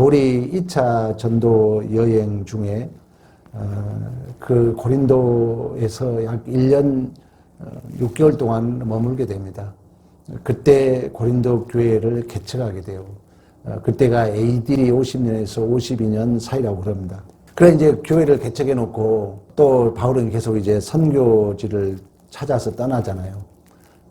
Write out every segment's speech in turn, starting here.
바울이 2차 전도 여행 중에 그 고린도에서 약 1년 6개월 동안 머물게 됩니다. 그때 고린도 교회를 개척하게 돼요. 그때가 AD 50년에서 52년 사이라고 그럽니다. 그래 이제 교회를 개척해 놓고 또 바울은 계속 이제 선교지를 찾아서 떠나잖아요.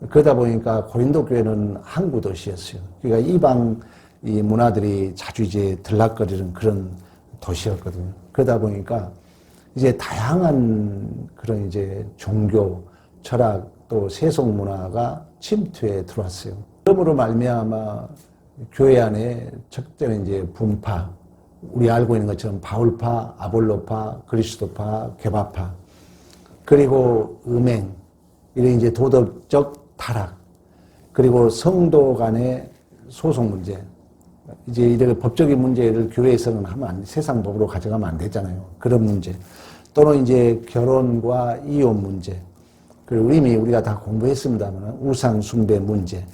그러다 보니까 고린도 교회는 항구 도시였어요. 그러니까 이방 이 문화들이 자주 이제 들락거리는 그런 도시였거든요. 그러다 보니까 이제 다양한 그런 이제 종교, 철학, 또 세속 문화가 침투해 들어왔어요. 그러므로 말미암아 교회 안에 척되는 이제 분파, 우리 알고 있는 것처럼 바울파, 아볼로파, 그리스도파, 개바파, 그리고 음행, 이런 이제 도덕적 타락, 그리고 성도 간의 소송 문제, 이제 이런 법적인 문제를 교회에서는 하면 안 돼. 세상 법으로 가져가면 안 되잖아요. 그런 문제. 또는 이제 결혼과 이혼 문제. 그리고 이미 우리가 다 공부했습니다만 우상 숭배 문제.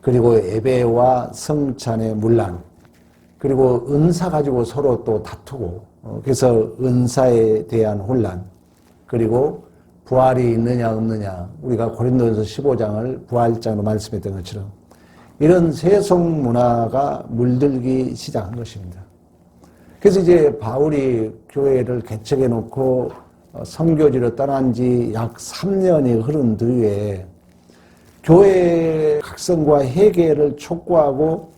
그리고 예배와 성찬의 문란. 그리고 은사 가지고 서로 또 다투고. 그래서 은사에 대한 혼란. 그리고 부활이 있느냐 없느냐. 우리가 고린도전서 15장을 부활장으로 말씀했던 것처럼 이런 세속 문화가 물들기 시작한 것입니다. 그래서 이제 바울이 교회를 개척해 놓고 선교지로 떠난 지 약 3년이 흐른 뒤에 교회 각성과 회개를 촉구하고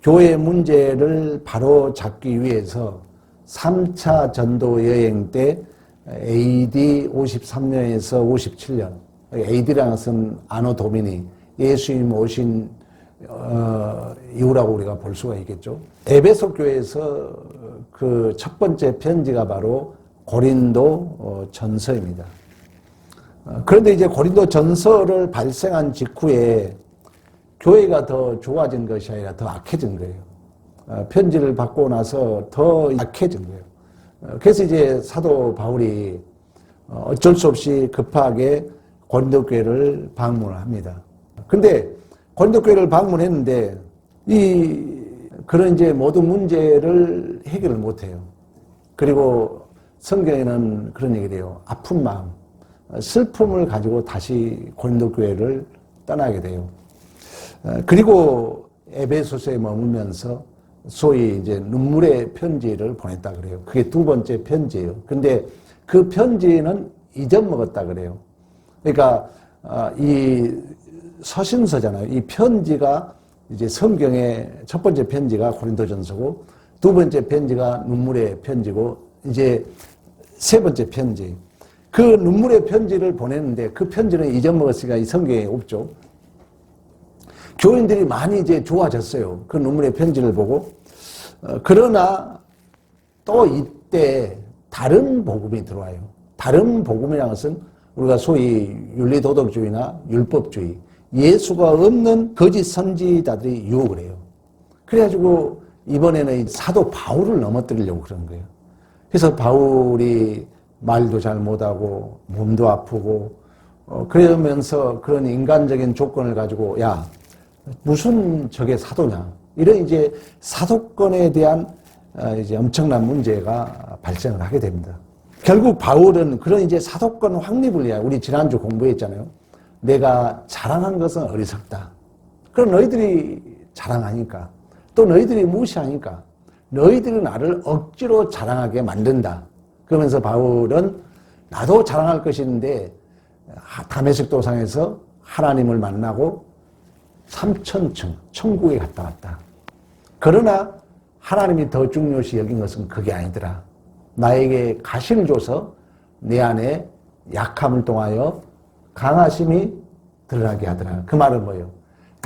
교회 문제를 바로 잡기 위해서 3차 전도 여행 때 AD 53년에서 57년, AD라는 것은 아노 도미니, 예수님 오신 이후라고 우리가 볼 수가 있겠죠. 에베소 교회에서 그 첫 번째 편지가 바로 고린도 전서입니다. 그런데 이제 고린도 전서를 발생한 직후에 교회가 더 좋아진 것이 아니라 더 악해진 거예요. 편지를 받고 나서 더 약해진 거예요. 그래서 이제 사도 바울이 어쩔 수 없이 급하게 고린도 교회를 방문을 합니다. 근데 고린도 교회를 방문했는데 그런 이제 모든 문제를 해결을 못해요. 그리고 성경에는 그런 얘기를 해요. 아픈 마음, 슬픔을 가지고 다시 고린도 교회를 떠나게 돼요. 그리고 에베소서에 머물면서 소위 이제 눈물의 편지를 보냈다 그래요. 그게 두 번째 편지예요. 근데 그 편지는 잊어먹었다 그래요. 그러니까 이 서신서잖아요. 이 편지가 이제 성경의 첫 번째 편지가 고린도전서고 두 번째 편지가 눈물의 편지고 이제 세 번째 편지. 그 눈물의 편지를 보냈는데 그 편지는 잊어먹었으니까 이 성경에 없죠. 교인들이 많이 이제 좋아졌어요. 그 눈물의 편지를 보고. 그러나 또 이때 다른 복음이 들어와요. 다른 복음이라는 것은 우리가 소위 윤리도덕주의나 율법주의, 예수가 없는 거짓 선지자들이 유혹을 해요. 그래가지고 이번에는 사도 바울을 넘어뜨리려고 그러는 거예요. 그래서 바울이 말도 잘 못하고 몸도 아프고 그러면서 그런 인간적인 조건을 가지고 야 무슨 저게 사도냐 이런 이제 사도권에 대한 이제 엄청난 문제가 발생을 하게 됩니다. 결국 바울은 그런 이제 사도권 확립을 위하여 우리 지난주 공부했잖아요. 내가 자랑한 것은 어리석다. 그럼 너희들이 자랑하니까 또 너희들이 무시하니까 너희들이 나를 억지로 자랑하게 만든다. 그러면서 바울은 나도 자랑할 것이 있는데 다메섹 도상에서 하나님을 만나고 3000층 천국에 갔다 왔다. 그러나 하나님이 더 중요시 여긴 것은 그게 아니더라. 나에게 가시를 줘서 내 안에 약함을 통하여 강하심이 드러나게 하더라. 그 말은 뭐예요?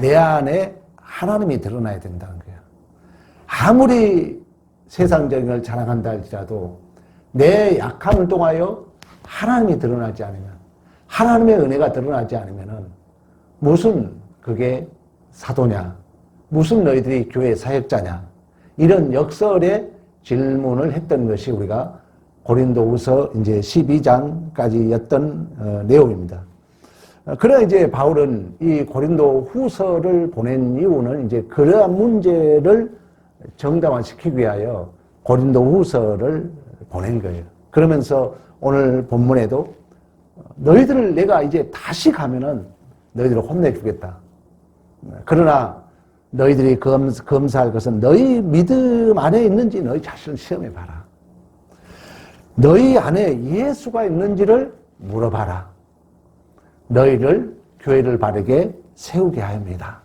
내 안에 하나님이 드러나야 된다는 거예요. 아무리 세상적인 걸 자랑한다 할지라도 내 약함을 통하여 하나님이 드러나지 않으면, 하나님의 은혜가 드러나지 않으면 무슨 그게 사도냐, 무슨 너희들이 교회 사역자냐, 이런 역설의 질문을 했던 것이 우리가 고린도후서 이제 12장까지였던 내용입니다. 그러나 이제 바울은 이 고린도 후서를 보낸 이유는 이제 그러한 문제를 정당화시키기 위하여 고린도후서를 보낸 거예요. 그러면서 오늘 본문에도 너희들을 내가 이제 다시 가면은 너희들을 혼내주겠다. 그러나 너희들이 검사할 것은 너희 믿음 안에 있는지 너희 자신을 시험해봐라. 너희 안에 예수가 있는지를 물어봐라. 너희를 교회를 바르게 세우게 하옵니다.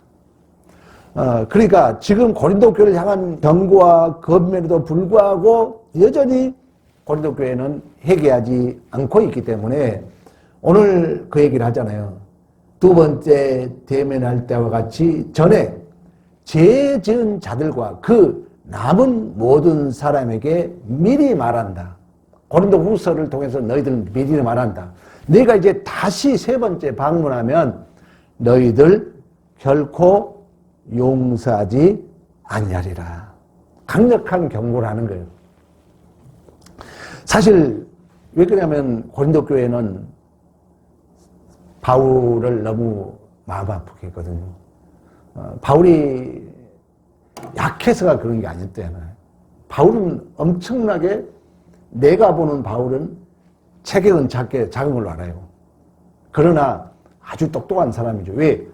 그러니까 지금 고린도 교회를 향한 경고와 검면에도 불구하고 여전히 고린도 교회는 회개하지 않고 있기 때문에 오늘 그 얘기를 하잖아요. 두 번째 대면할 때와 같이 전에 죄 지은 자들과 그 남은 모든 사람에게 미리 말한다. 고린도 후서를 통해서 너희들 미리 말한다. 내가 이제 다시 세 번째 방문하면 너희들 결코 용서하지 아니하리라. 강력한 경고를 하는 거예요. 사실 왜 그러냐면 고린도 교회는 바울을 너무 마음 아프게 했거든요. 바울이 약해서가 그런 게 아니었대요. 바울은 엄청나게 내가 보는 바울은 체격은 작은 걸로 알아요. 그러나 아주 똑똑한 사람이죠. 왜?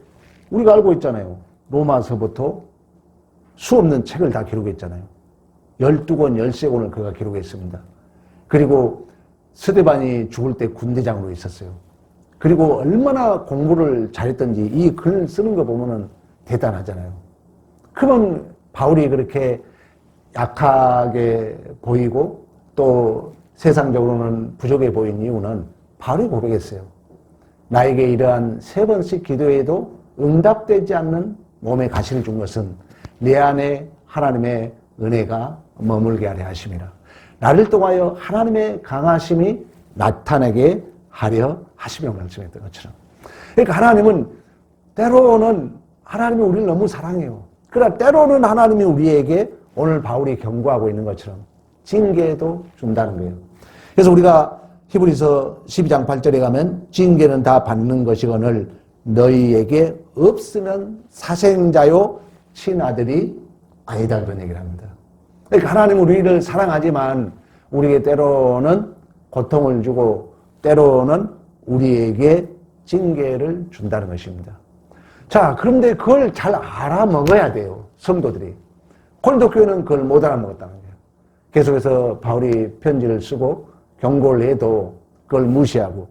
우리가 알고 있잖아요. 로마서부터 수없는 책을 다 기록했잖아요. 12권, 13권을 그가 기록했습니다. 그리고 스데반이 죽을 때 군대장으로 있었어요. 그리고 얼마나 공부를 잘했던지 이 글 쓰는 거 보면은 대단하잖아요. 그러면 바울이 그렇게 약하게 보이고 또 세상적으로는 부족해 보인 이유는 바울이 고백했어요. 나에게 이러한 3번씩 기도해도 응답되지 않는 몸에 가시를 준 것은 내 안에 하나님의 은혜가 머물게 하려 하심이라. 나를 통하여 하나님의 강하심이 나타나게 하려 하시며 말씀했던 것처럼. 그러니까 하나님은 때로는 하나님이 우리를 너무 사랑해요. 그러나 때로는 하나님이 우리에게 오늘 바울이 경고하고 있는 것처럼 징계도 준다는 거예요. 그래서 우리가 히브리서 12장 8절에 가면 징계는 다 받는 것이거늘 너희에게 없으면 사생자요 친아들이 아니다 그런 얘기를 합니다. 그러니까 하나님은 우리를 사랑하지만 우리에게 때로는 고통을 주고 때로는 우리에게 징계를 준다는 것입니다. 자, 그런데 그걸 잘 알아먹어야 돼요. 성도들이. 고린도 교회는 그걸 못 알아먹었다는 거예요. 계속해서 바울이 편지를 쓰고 경고를 해도 그걸 무시하고.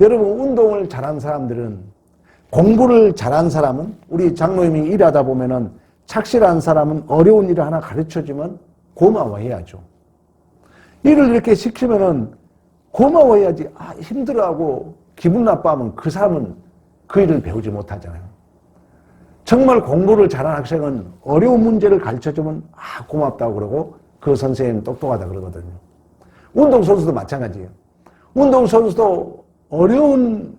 여러분, 운동을 잘한 사람들은, 공부를 잘한 사람은, 우리 장로님이 일하다 보면은 착실한 사람은 어려운 일을 하나 가르쳐주면 고마워해야죠. 일을 이렇게 시키면은 고마워해야지. 아, 힘들어하고 기분 나빠하면 그 사람은 그 일을 배우지 못하잖아요. 정말 공부를 잘한 학생은 어려운 문제를 가르쳐주면 아, 고맙다고 그러고 그 선생님 똑똑하다 그러거든요. 운동선수도 마찬가지예요. 운동선수도 어려운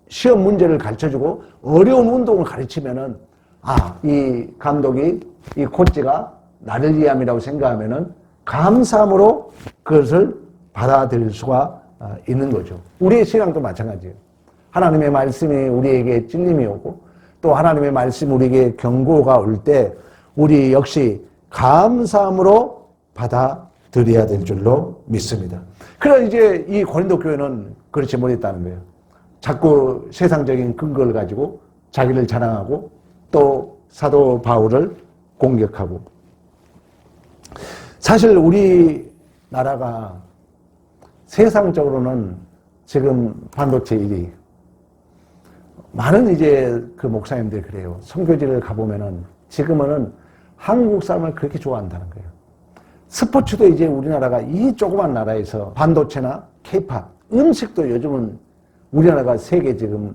시험 문제를 가르쳐주고 어려운 운동을 가르치면은 아, 이 감독이, 이 코치가 나를 위함이라고 생각하면은 감사함으로 그것을 받아들일 수가 있는 거죠. 우리의 신앙도 마찬가지예요. 하나님의 말씀이 우리에게 찔림이 오고 또 하나님의 말씀이 우리에게 경고가 올 때 우리 역시 감사함으로 받아들여야 될 줄로 믿습니다. 그러나 이제 이 고린도 교회는 그렇지 못했다는 거예요. 자꾸 세상적인 근거를 가지고 자기를 자랑하고 또 사도 바울을 공격하고. 사실 우리나라가 세상적으로는 지금 반도체 일이 많은 이제 그 목사님들이 그래요. 선교지를 가보면은 지금은 한국 사람을 그렇게 좋아한다는 거예요. 스포츠도 이제 우리나라가 이 조그만 나라에서 반도체나 케이팝, 음식도 요즘은 우리나라가 세계 지금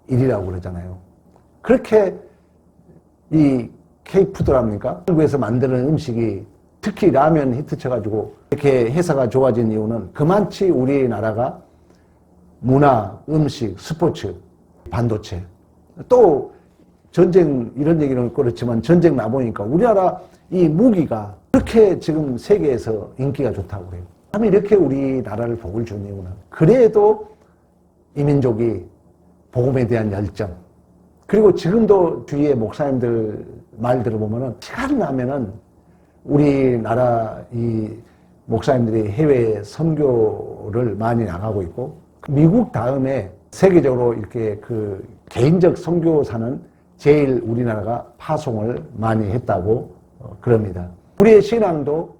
1위라고 그러잖아요. 그렇게 이 케이푸드랍니까? 한국에서 만드는 음식이 특히 라면 히트 쳐가지고 이렇게 회사가 좋아진 이유는 그만치 우리나라가 문화, 음식, 스포츠, 반도체, 또 전쟁 이런 얘기는 그렇지만 전쟁 나보니까 우리나라 이 무기가 그렇게 지금 세계에서 인기가 좋다고 그래요. 하나님이 이렇게 우리나라를 복을 준 이유는 그래도 이 민족이 복음에 대한 열정, 그리고 지금도 주위에 목사님들 말 들어보면은 시간 나면은 우리나라 이 목사님들이 해외 선교를 많이 나가고 있고, 미국 다음에 세계적으로 이렇게 그 개인적 선교사는 제일 우리나라가 파송을 많이 했다고 그럽니다. 우리의 신앙도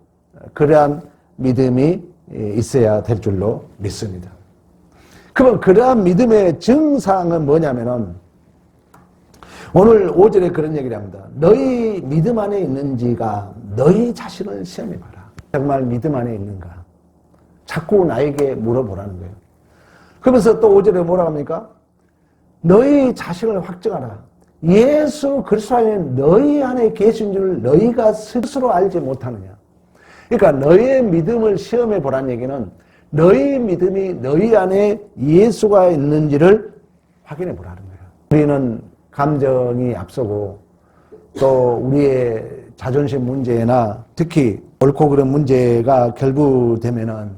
그러한 믿음이 있어야 될 줄로 믿습니다. 그럼 그러한 믿음의 증상은 뭐냐면은 오늘 5절에 그런 얘기를 합니다. 너희 믿음 안에 있는지가 너희 자신을 시험해봐라. 정말 믿음 안에 있는가? 자꾸 나에게 물어보라는 거예요. 그러면서 또 5절에 뭐라고 합니까? 너희 자신을 확증하라. 예수 그리스도 안에 너희 안에 계신 줄 너희가 스스로 알지 못하느냐. 그러니까 너희의 믿음을 시험해 보라는 얘기는 너희 믿음이 너희 안에 예수가 있는지를 확인해 보라는 거예요. 우리는 감정이 앞서고 또 우리의 자존심 문제나 특히 옳고 그른 문제가 결부되면은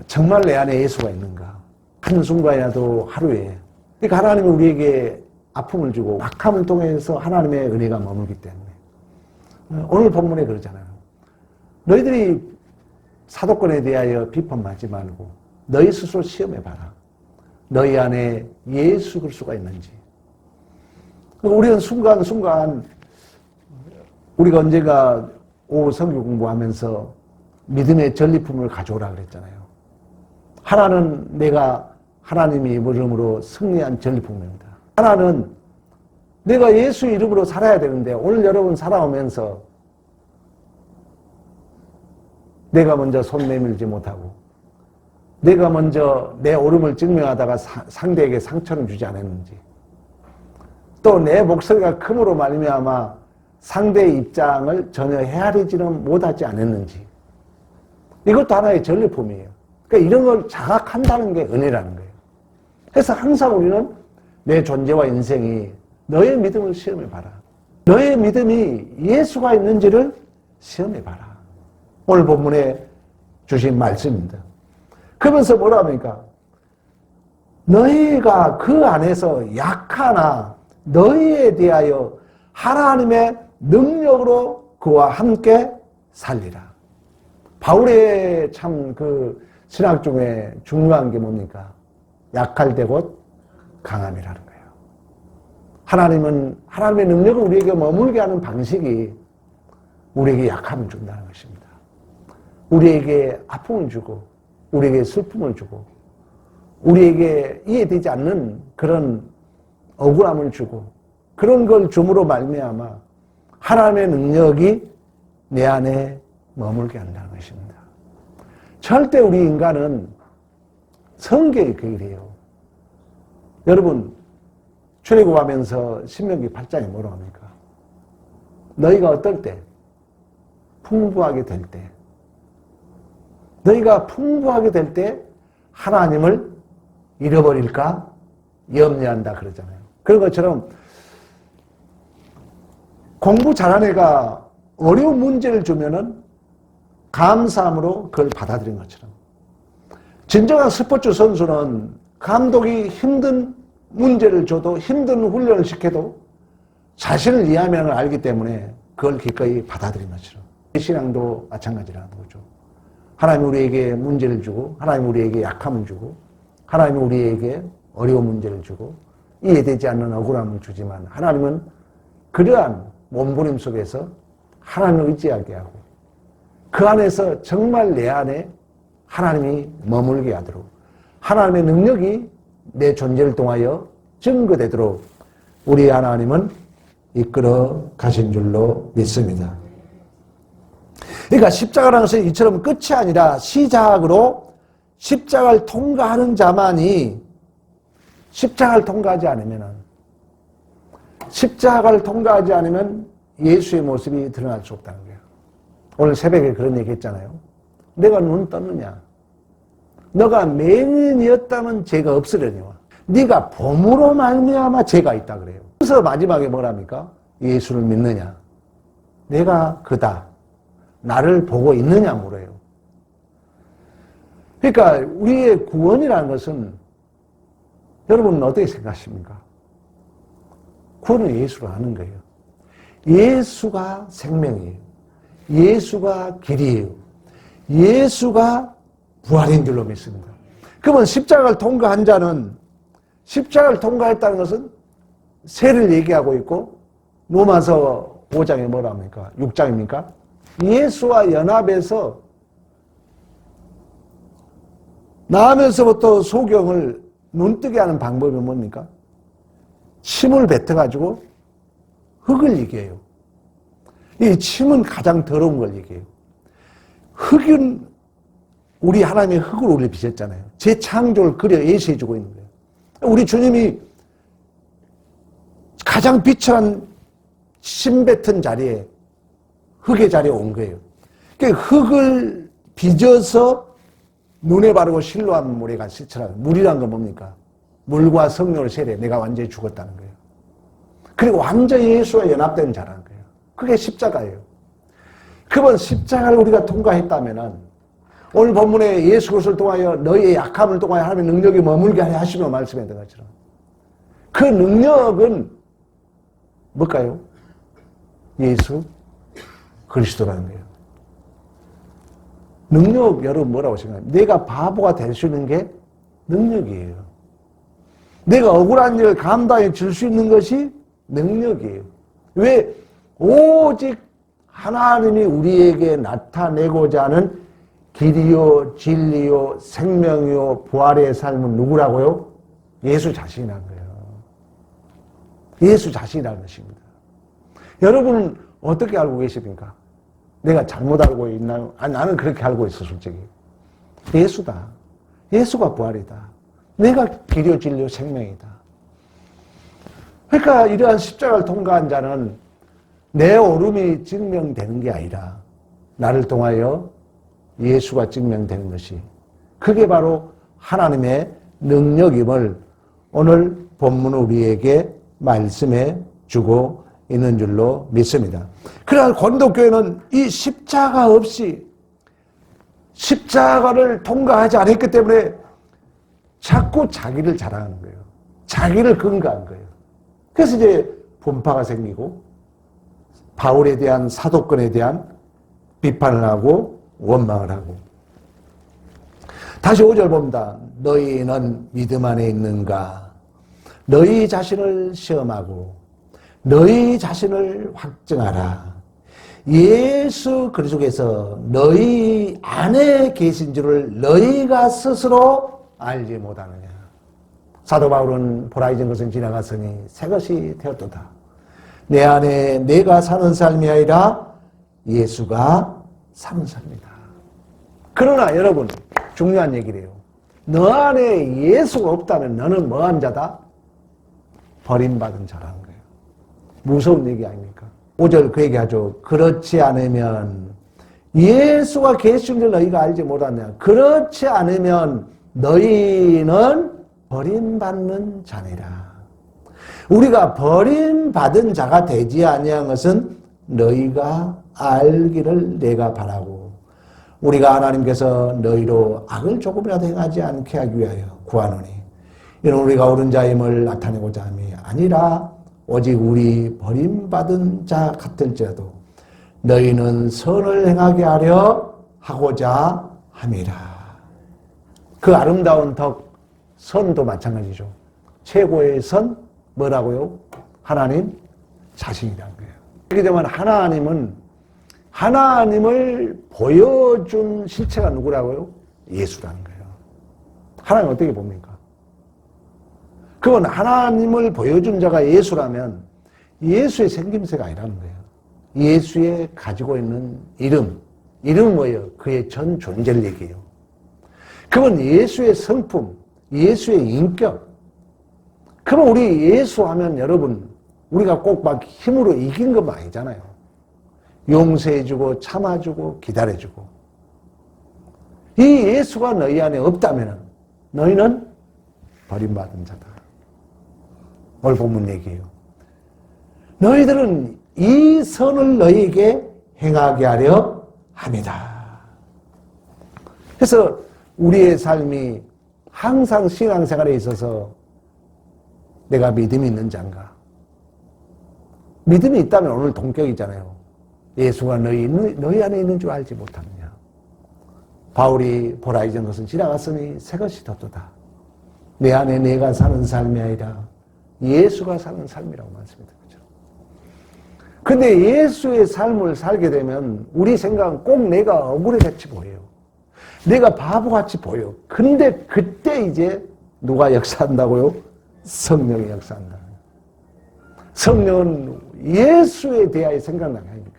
정말 내 안에 예수가 있는가? 한순간이라도 하루에. 그러니까 하나님이 우리에게 아픔을 주고 악함을 통해서 하나님의 은혜가 머물기 때문에 오늘 본문에 그러잖아요. 너희들이 사도권에 대하여 비판받지 말고 너희 스스로 시험해봐라. 너희 안에 예수 그리스도가 있는지. 우리는 순간순간 우리가 언제가 오후 성경 공부하면서 믿음의 전리품을 가져오라 그랬잖아요. 하나는 내가 하나님의 이름으로 승리한 전리품입니다. 하나는 내가 예수 이름으로 살아야 되는데 오늘 여러분 살아오면서 내가 먼저 손 내밀지 못하고 내가 먼저 내 옳음을 증명하다가 상대에게 상처를 주지 않았는지, 또 내 목소리가 큼으로 말미암아 상대의 입장을 전혀 헤아리지는 못하지 않았는지, 이것도 하나의 전리품이에요. 그러니까 이런 걸 자각한다는 게 은혜라는 거예요. 그래서 항상 우리는 내 존재와 인생이 너의 믿음을 시험해봐라. 너의 믿음이 예수가 있는지를 시험해봐라. 오늘 본문에 주신 말씀입니다. 그러면서 뭐라 합니까? 너희가 그 안에서 약하나 너희에 대하여 하나님의 능력으로 그와 함께 살리라. 바울의 참 그 신학 중에 중요한 게 뭡니까? 약할 때 곧 강함이라는 거예요. 하나님은 하나님의 능력을 우리에게 머물게 하는 방식이 우리에게 약함을 준다는 것입니다. 우리에게 아픔을 주고 우리에게 슬픔을 주고 우리에게 이해되지 않는 그런 억울함을 주고 그런 걸 줌으로 말미암아 하나님의 능력이 내 안에 머물게 한다는 것입니다. 절대 우리 인간은 성경이 그 일이에요. 여러분 출애굽하면서 신명기 8장에 뭐라고 합니까? 너희가 어떨 때? 풍부하게 될 때. 너희가 풍부하게 될 때 하나님을 잃어버릴까 염려한다 그러잖아요. 그런 것처럼 공부 잘하는 애가 어려운 문제를 주면은 감사함으로 그걸 받아들인 것처럼, 진정한 스포츠 선수는 감독이 힘든 문제를 줘도 힘든 훈련을 시켜도 자신을 이해하면 알기 때문에 그걸 기꺼이 받아들인 것처럼 신앙도 마찬가지라는 거죠. 하나님이 우리에게 문제를 주고 하나님이 우리에게 약함을 주고 하나님이 우리에게 어려운 문제를 주고 이해되지 않는 억울함을 주지만 하나님은 그러한 몸부림 속에서 하나님을 의지하게 하고 그 안에서 정말 내 안에 하나님이 머물게 하도록 하나님의 능력이 내 존재를 통하여 증거되도록 우리 하나님은 이끌어 가신 줄로 믿습니다. 그러니까 십자가라는 것은 이처럼 끝이 아니라 시작으로 십자가를 통과하는 자만이 십자가를 통과하지 않으면 예수의 모습이 드러날 수 없다는 거예요. 오늘 새벽에 그런 얘기 했잖아요. 내가 눈 떴느냐? 너가 맹인이었다면 죄가 없으려니와 네가 봄으로 말미암아 죄가 있다 그래요. 그래서 마지막에 뭐랍니까? 예수를 믿느냐? 내가 그다. 나를 보고 있느냐 물어요. 그러니까 우리의 구원이라는 것은 여러분은 어떻게 생각하십니까? 구원은 예수로 하는 거예요. 예수가 생명이에요. 예수가 길이에요. 예수가 부활인 줄로 믿습니다. 그러면 십자가를 통과한 자는, 십자가를 통과했다는 것은 세를 얘기하고 있고, 로마서 5장에 뭐라 합니까? 6장입니까? 예수와 연합해서 나면서부터 소경을 눈뜨게 하는 방법이 뭡니까? 침을 뱉어가지고 흙을 얘기해요. 이 침은 가장 더러운 걸 얘기해요. 흙은 우리 하나님의 흙으로 우리를 빚었잖아요. 제 창조를 그려 예시해주고 있는 거예요. 우리 주님이 가장 비천한 침 뱉은 자리에, 흙의 자리에 온 거예요. 그러니까 흙을 빚어서 눈에 바르고 실로한 물에 가 씻으라. 물이란 건 뭡니까? 물과 성령을 세례. 내가 완전히 죽었다는 거예요. 그리고 완전히 예수와 연합된 자라는 거예요. 그게 십자가예요. 그건 십자가를 우리가 통과했다면은, 오늘 본문에 예수 그리스도를 통하여 너희의 약함을 통하여 하나님의 능력이 머물게 하려 하시며 말씀했던 것처럼, 그 능력은 뭘까요? 예수 그리스도라는 거예요. 능력, 여러분 뭐라고 생각해요? 내가 바보가 될 수 있는 게 능력이에요. 내가 억울한 일을 감당해 줄 수 있는 것이 능력이에요. 왜? 오직 하나님이 우리에게 나타내고자 하는 길이요, 진리요, 생명이요, 부활의 삶은 누구라고요? 예수 자신이라는 거예요. 예수 자신이라는 것입니다. 여러분은 어떻게 알고 계십니까? 내가 잘못 알고 있나요? 아니, 나는 그렇게 알고 있어, 솔직히. 예수다. 예수가 부활이다. 내가 길이요, 진리요, 생명이다. 그러니까 이러한 십자가를 통과한 자는 내 옳음이 증명되는 게 아니라 나를 통하여 예수가 증명되는 것이, 그게 바로 하나님의 능력임을 오늘 본문은 우리에게 말씀해 주고 있는 줄로 믿습니다. 그러나 고린도교회는 이 십자가 없이, 십자가를 통과하지 않았기 때문에 자꾸 자기를 자랑하는 거예요. 자기를 근거한 거예요. 그래서 이제 분파가 생기고 바울에 대한, 사도권에 대한 비판을 하고 원망을 하고. 다시 5절 봅니다. 너희는 믿음 안에 있는가? 너희 자신을 시험하고 너희 자신을 확증하라. 예수 그리스도께서 너희 안에 계신 줄을 너희가 스스로 알지 못하느냐. 사도 바울은 보라 잊은 것은 지나갔으니 새 것이 되었도다. 내 안에 내가 사는 삶이 아니라 예수가 사는 삶이다. 그러나 여러분, 중요한 얘기래요. 너 안에 예수가 없다면 너는 뭐한 자다? 버림받은 자라는 거예요. 무서운 얘기 아닙니까? 5절 그 얘기하죠. 그렇지 않으면, 예수가 계신 줄 너희가 알지 못하냐. 그렇지 않으면 너희는 버림받는 자니라. 우리가 버림받은 자가 되지 아니한 것은 너희가 알기를 내가 바라고, 우리가 하나님께서 너희로 악을 조금이라도 행하지 않게 하기 위하여 구하노니, 이는 우리가 옳은 자임을 나타내고자 함이 아니라 오직 우리 버림받은 자 같을지라도 너희는 선을 행하게 하려 하고자 함이라. 그 아름다운 덕, 선도 마찬가지죠. 최고의 선 뭐라고요? 하나님 자신이라는 거예요. 그렇게 되면 하나님을 보여준 실체가 누구라고요? 예수라는 거예요. 하나님 어떻게 봅니까? 그건 하나님을 보여준 자가 예수라면 예수의 생김새가 아니라는 거예요. 예수의 가지고 있는 이름은 뭐예요? 그의 전 존재를 얘기해요. 그건 예수의 성품, 예수의 인격. 그럼 우리 예수 하면 여러분, 우리가 꼭 막 힘으로 이긴 것만 아니잖아요. 용서해주고 참아주고 기다려주고. 이 예수가 너희 안에 없다면 너희는 버림받은 자다. 오늘 본문 얘기예요. 너희들은 이 선을 너희에게 행하게 하려 합니다. 그래서 우리의 삶이 항상 신앙생활에 있어서 내가 믿음이 있는 자인가? 믿음이 있다면 오늘 동격이잖아요. 예수가 너희 안에 있는 줄 알지 못하느냐. 바울이 보라 이전 것은 지나갔으니 새 것이 덧도다. 내 안에 내가 사는 삶이 아니라 예수가 사는 삶이라고 말씀드렸죠. 근데 예수의 삶을 살게 되면 우리 생각은 꼭 내가 억울해같이 보여요. 내가 바보같이 보여. 근데 그때 이제 누가 역사한다고요? 성령이 역사한다. 성령은 예수에 대하여 생각나게 하니까.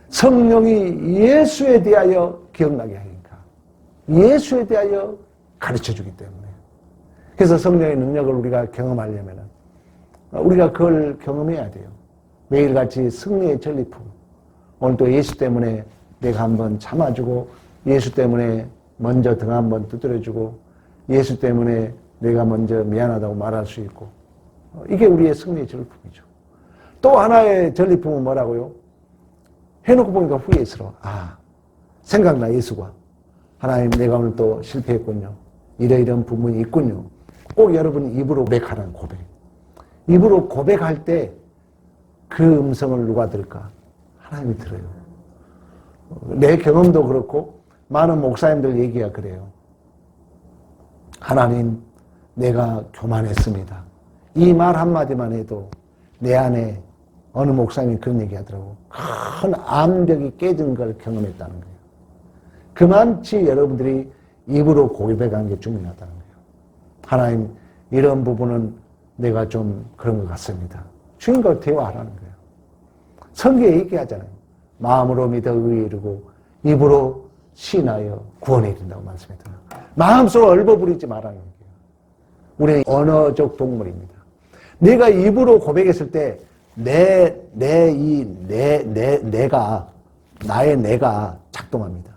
성령이 예수에 대하여 기억나게 하니까. 예수에 대하여 가르쳐주기 때문에. 그래서 성령의 능력을 우리가 경험하려면 우리가 그걸 경험해야 돼요. 매일같이 승리의 전리품. 오늘 또 예수 때문에 내가 한번 참아주고, 예수 때문에 먼저 등 한번 두드려주고, 예수 때문에 내가 먼저 미안하다고 말할 수 있고, 이게 우리의 승리의 전리품이죠. 또 하나의 전리품은 뭐라고요? 해놓고 보니까 후회스러워. 생각나, 예수가. 하나님, 내가 오늘 또 실패했군요. 이러이러한 부분이 있군요. 꼭 여러분 입으로 고백하라는 고백. 입으로 고백할 때 그 음성을 누가 들을까? 하나님이 들어요. 내 경험도 그렇고 많은 목사님들 얘기가 그래요. 하나님, 내가 교만했습니다. 이 말 한마디만 해도 내 안에 어느 목사님이 그런 얘기 하더라고. 큰 암벽이 깨진 걸 경험했다는 거예요. 그만치 여러분들이 입으로 고백하는 게 중요하다는 거예요. 하나님, 이런 부분은 내가 좀 그런 것 같습니다. 주님과 대화하라는 거예요. 성경에 얘기하잖아요. 마음으로 믿어 의에 이르고 입으로 신하여 구원에 이른다고 말씀했잖아요. 마음속으로 얼버무리지 말라는 거예요. 우리는 언어적 동물입니다. 내가 입으로 고백했을 때 나의 내가 작동합니다.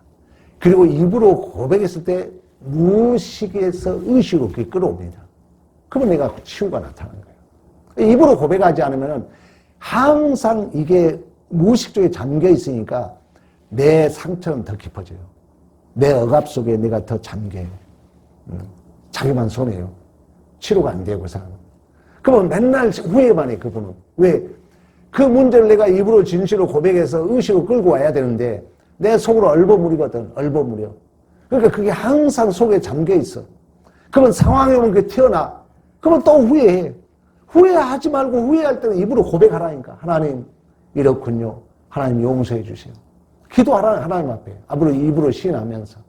그리고 입으로 고백했을 때 무의식에서 의식으로 그게 끌어옵니다. 그러면 내가 치유가 나타나는 거예요. 입으로 고백하지 않으면 항상 이게 무의식 쪽에 잠겨 있으니까 내 상처는 더 깊어져요. 내 억압 속에 내가 더 잠겨요. 자기만 손해요. 치료가 안 되고 사람. 그러면 맨날 후회만 해, 그분은. 왜? 그 문제를 내가 입으로 진실로 고백해서 의식으로 끌고 와야 되는데 내 속으로 얼버무리거든. 얼버무려. 그러니까 그게 항상 속에 잠겨 있어. 그러면 상황이 오면 그게 튀어나. 그러면 또 후회해. 후회하지 말고 후회할 때는 입으로 고백하라니까. 하나님, 이렇군요. 하나님 용서해 주세요. 기도하라, 하나님 앞에. 앞으로 입으로 시인하면서.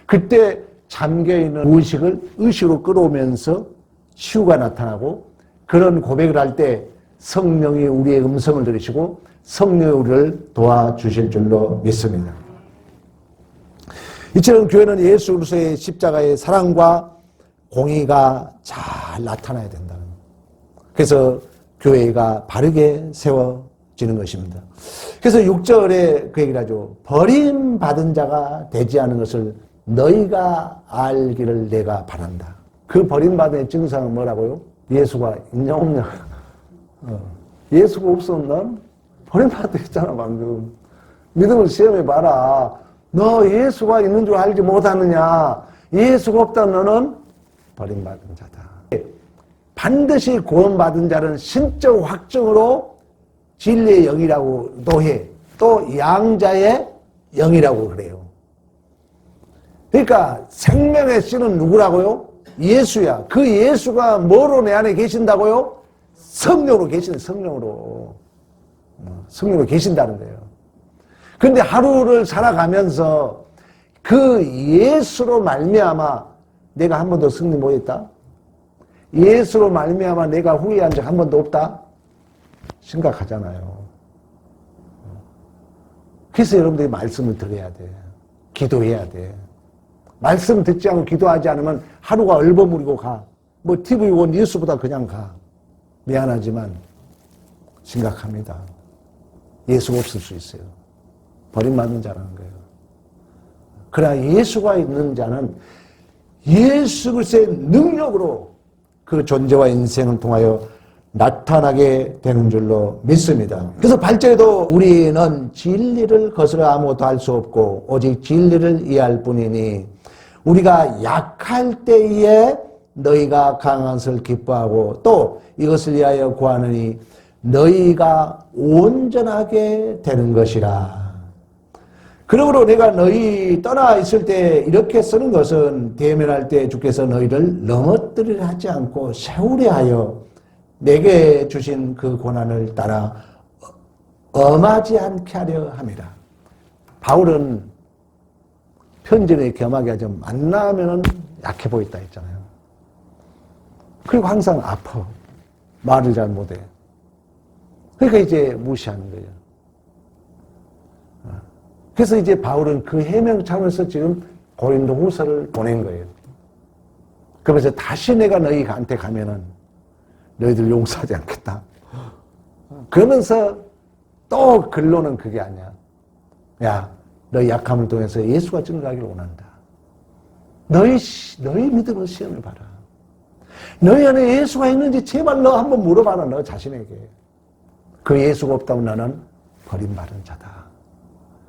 그때 잠겨있는 무의식을 의식으로 끌어오면서 치유가 나타나고 그런 고백을 할 때 성령이 우리의 음성을 들으시고 성령이 우리를 도와주실 줄로 믿습니다. 이처럼 교회는 예수 그리스도의 십자가의 사랑과 공의가 잘 나타나야 된다는 거예요. 그래서 교회가 바르게 세워지는 것입니다. 그래서 6절에 그 얘기를 하죠. 버림받은 자가 되지 않은 것을 너희가 알기를 내가 바란다. 그 버림받은 증상은 뭐라고요? 예수가 있냐 없냐. 예수가 없으면 넌 버림받아 있잖아 방금. 믿음을 시험해봐라. 너 예수가 있는 줄 알지 못하느냐. 예수가 없다면 너는 버림받은 자다. 반드시 구원받은 자는 신적 확증으로 진리의 영이라고도 해. 또 양자의 영이라고 그래요. 그러니까 생명의 씨는 누구라고요? 예수야. 그 예수가 뭐로 내 안에 계신다고요? 성령으로 계시는 성령으로 계신다는 거예요. 근데 하루를 살아가면서 그 예수로 말미암아 내가 한 번도 승리 못했다? 예수로 말미암아 내가 후회한 적 한 번도 없다? 심각하잖아요. 그래서 여러분들이 말씀을 들어야 돼. 기도해야 돼. 말씀 듣지 않고 기도하지 않으면 하루가 얼버무리고 가. 뭐 TV 보고 뉴스보다 그냥 가. 미안하지만 심각합니다. 예수가 없을 수 있어요. 버림받는 자라는 거예요. 그러나 예수가 있는 자는 예수 그리스도의 능력으로 그 존재와 인생을 통하여 나타나게 되는 줄로 믿습니다. 그래서 8절에도 우리는 진리를 거스려 아무것도 할 수 없고 오직 진리를 이해할 뿐이니 우리가 약할 때에 너희가 강한 것을 기뻐하고 또 이것을 위하여 구하느니 너희가 온전하게 되는 것이라. 그러므로 내가 너희 떠나 있을 때 이렇게 쓰는 것은 대면할 때 주께서 너희를 넘어뜨리려 하지 않고 세우려 하여 내게 주신 그 고난을 따라 엄하지 않게 하려 함이라. 바울은 편지를 겸하게 하죠. 만나면은 약해 보였다 했잖아요. 그리고 항상 아파. 말을 잘 못해. 그러니까 이제 무시하는 거예요. 그래서 이제 바울은 그 해명 차원에서 지금 고린도 후서를 보낸 거예요. 그러면서 다시 내가 너희한테 가면은 너희들 용서하지 않겠다. 그러면서 또 글로는 그게 아니야. 야, 너희 약함을 통해서 예수가 증거하기를 원한다. 너희 믿음의 시험을 봐라. 너희 안에 예수가 있는지 제발 너 한번 물어봐라. 너 자신에게. 그 예수가 없다면 너는 버림받은 자다.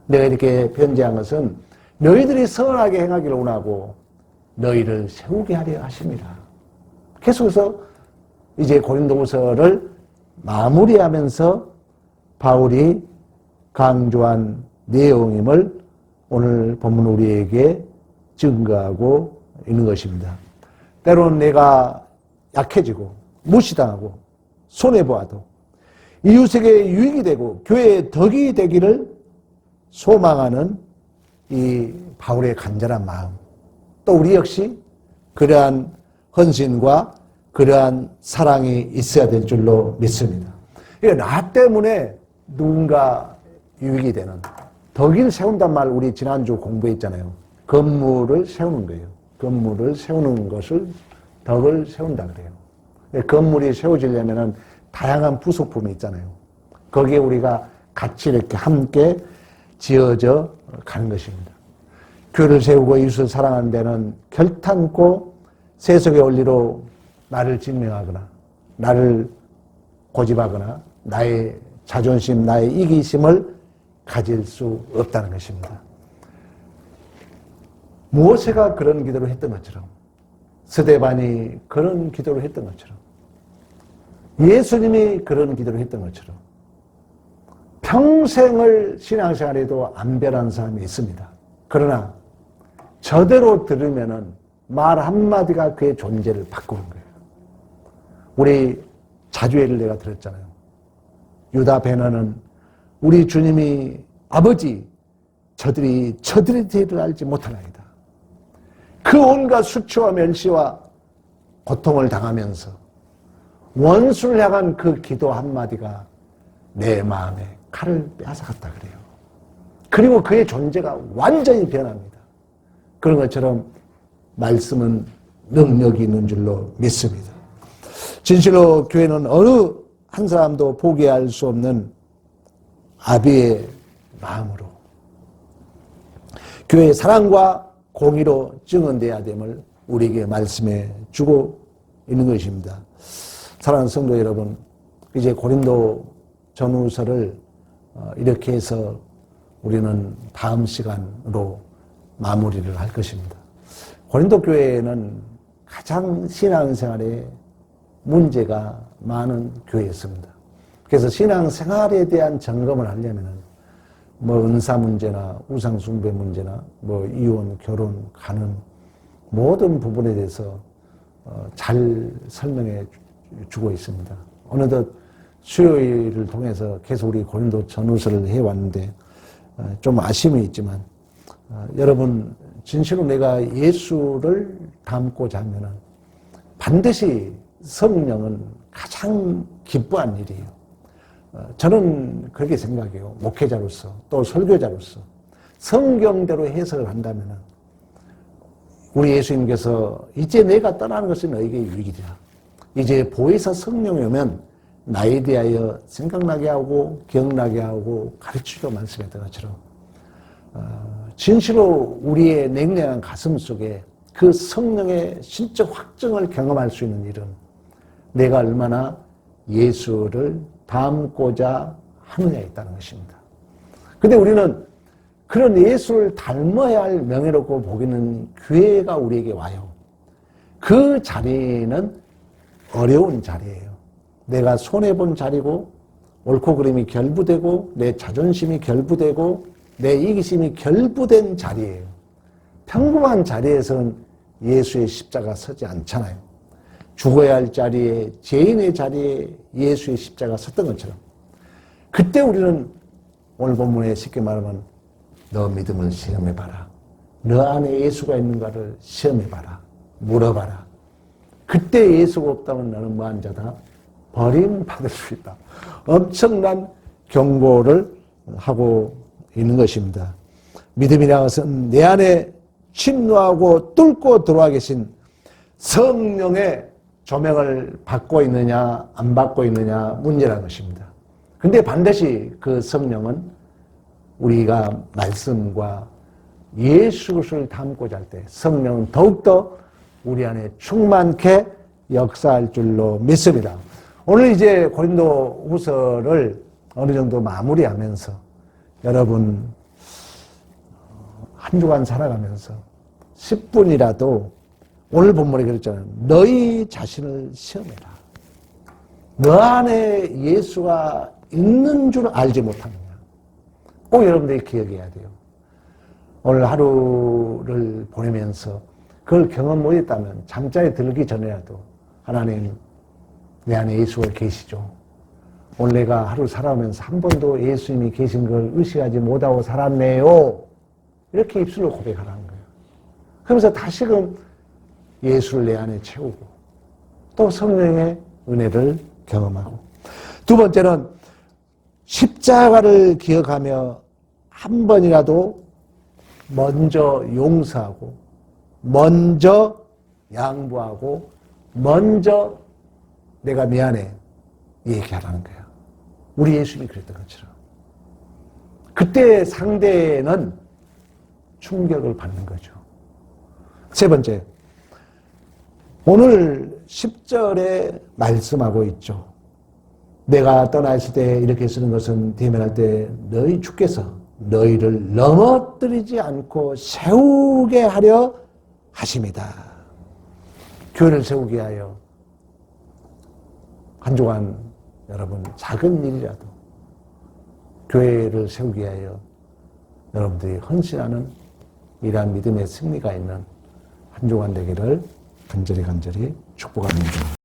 내가 이렇게 편지한 것은 너희들이 선하게 행하기를 원하고 너희를 세우게 하려 하십니다. 계속해서 이제 고린도후서를 마무리하면서 바울이 강조한 내용임을 오늘 본문 우리에게 증거하고 있는 것입니다. 때로는 내가 약해지고 무시당하고 손해보아도 이웃에게 유익이 되고 교회에 덕이 되기를 소망하는 이 바울의 간절한 마음, 또 우리 역시 그러한 헌신과 그러한 사랑이 있어야 될 줄로 믿습니다. 나 때문에 누군가 유익이 되는 덕을 세운단 말 우리 지난주 공부했잖아요. 건물을 세우는 거예요. 건물을 세우는 것을 덕을 세운다 그래요. 건물이 세워지려면 다양한 부속품이 있잖아요. 거기에 우리가 같이 이렇게 함께 지어져 가는 것입니다. 교회를 세우고 이웃을 사랑하는 데는 결탄코 세속의 원리로 나를 증명하거나 나를 고집하거나 나의 자존심, 나의 이기심을 가질 수 없다는 것입니다. 모세가 그런 기도를 했던 것처럼 스데반이 그런 기도를 했던 것처럼 예수님이 그런 기도를 했던 것처럼 평생을 신앙생활에도 안 변한 사람이 있습니다. 그러나 저대로 들으면은 말 한마디가 그의 존재를 바꾸는 거예요. 우리 자주회를 내가 들었잖아요. 유다 베너는 우리 주님이 아버지 저들이 죄를 알지 못하나이다. 그 온갖 수치와 멸시와 고통을 당하면서 원수를 향한 그 기도 한마디가 내 마음에 칼을 빼앗아갔다 그래요. 그리고 그의 존재가 완전히 변합니다. 그런 것처럼 말씀은 능력이 있는 줄로 믿습니다. 진실로 교회는 어느 한 사람도 포기할 수 없는 아비의 마음으로 교회의 사랑과 공의로 증언되어야 됨을 우리에게 말씀해 주고 있는 것입니다. 사랑하는 성도 여러분, 이제 고린도 전후서를 이렇게 해서 우리는 다음 시간으로 마무리를 할 것입니다. 고린도 교회는 가장 신앙생활에 문제가 많은 교회였습니다. 그래서 신앙생활에 대한 점검을 하려면 은사 문제나 우상숭배 문제나 이혼, 결혼, 가는 모든 부분에 대해서 잘 설명해 주고 있습니다. 어느덧 수요일을 통해서 계속 우리 고린도 전후서를 해왔는데 좀 아쉬움이 있지만 여러분 진실로 내가 예수를 닮고자 하면 반드시 성령은 가장 기뻐한 일이에요. 저는 그렇게 생각해요. 목회자로서 또 설교자로서 성경대로 해석을 한다면 우리 예수님께서 이제 내가 떠나는 것은 너에게 유익이다. 이제 보혜사 성령이 오면 나에 대하여 생각나게 하고 기억나게 하고 가르치고 말씀했던 것처럼 진실로 우리의 냉랭한 가슴 속에 그 성령의 신적 확증을 경험할 수 있는 일은 내가 얼마나 예수를 닮고자 하느냐에 있다는 것입니다. 근데 우리는 그런 예수를 닮아야 할 명예롭고 복 있는 교회가 우리에게 와요. 그 자리는 어려운 자리예요. 내가 손해본 자리고 옳고 그름이 결부되고 내 자존심이 결부되고 내 이기심이 결부된 자리예요. 평범한 자리에서는 예수의 십자가 서지 않잖아요. 죽어야 할 자리에, 죄인의 자리에 예수의 십자가 섰던 것처럼 그때 우리는 오늘 본문에 쉽게 말하면 너 믿음을 시험해봐라. 너 안에 예수가 있는가를 시험해봐라. 물어봐라. 그때 예수가 없다면 너는 뭐한 자다? 버림받을 수 있다. 엄청난 경고를 하고 있는 것입니다. 믿음이라는 것은 내 안에 침노하고 뚫고 들어와 계신 성령의 조명을 받고 있느냐 안 받고 있느냐 문제라는 것입니다. 근데 반드시 그 성령은 우리가 말씀과 예수 그리스도를 담고자 할 때 성령은 더욱더 우리 안에 충만케 역사할 줄로 믿습니다. 오늘 이제 고린도 후서를 어느 정도 마무리하면서 여러분 한 주간 살아가면서 10분이라도 오늘 본문에 그랬잖아요. 너희 자신을 시험해라. 너 안에 예수가 있는 줄 알지 못하느냐. 꼭 여러분들이 기억해야 돼요. 오늘 하루를 보내면서 그걸 경험 못했다면 잠자리 들기 전에라도 하나님 내 안에 예수가 계시죠. 오늘 내가 하루 살아오면서 한 번도 예수님이 계신 걸 의식하지 못하고 살았네요. 이렇게 입술로 고백하라는 거예요. 그러면서 다시금 예수를 내 안에 채우고 또 성령의 은혜를 경험하고 두 번째는 십자가를 기억하며 한 번이라도 먼저 용서하고 먼저 양보하고 먼저 내가 미안해 얘기하라는 거야. 우리 예수님이 그랬던 것처럼. 그때 상대는 충격을 받는 거죠. 세 번째, 오늘 10절에 말씀하고 있죠. 내가 떠나 있을 때 이렇게 쓰는 것은 대면할 때 너희 주께서 너희를 넘어뜨리지 않고 세우게 하려 하십니다. 교회를 세우게 하여 한 주간 여러분 작은 일이라도 교회를 세우게 하여 여러분들이 헌신하는 이러한 믿음의 승리가 있는 한 주간 되기를 간절히 축복합니다.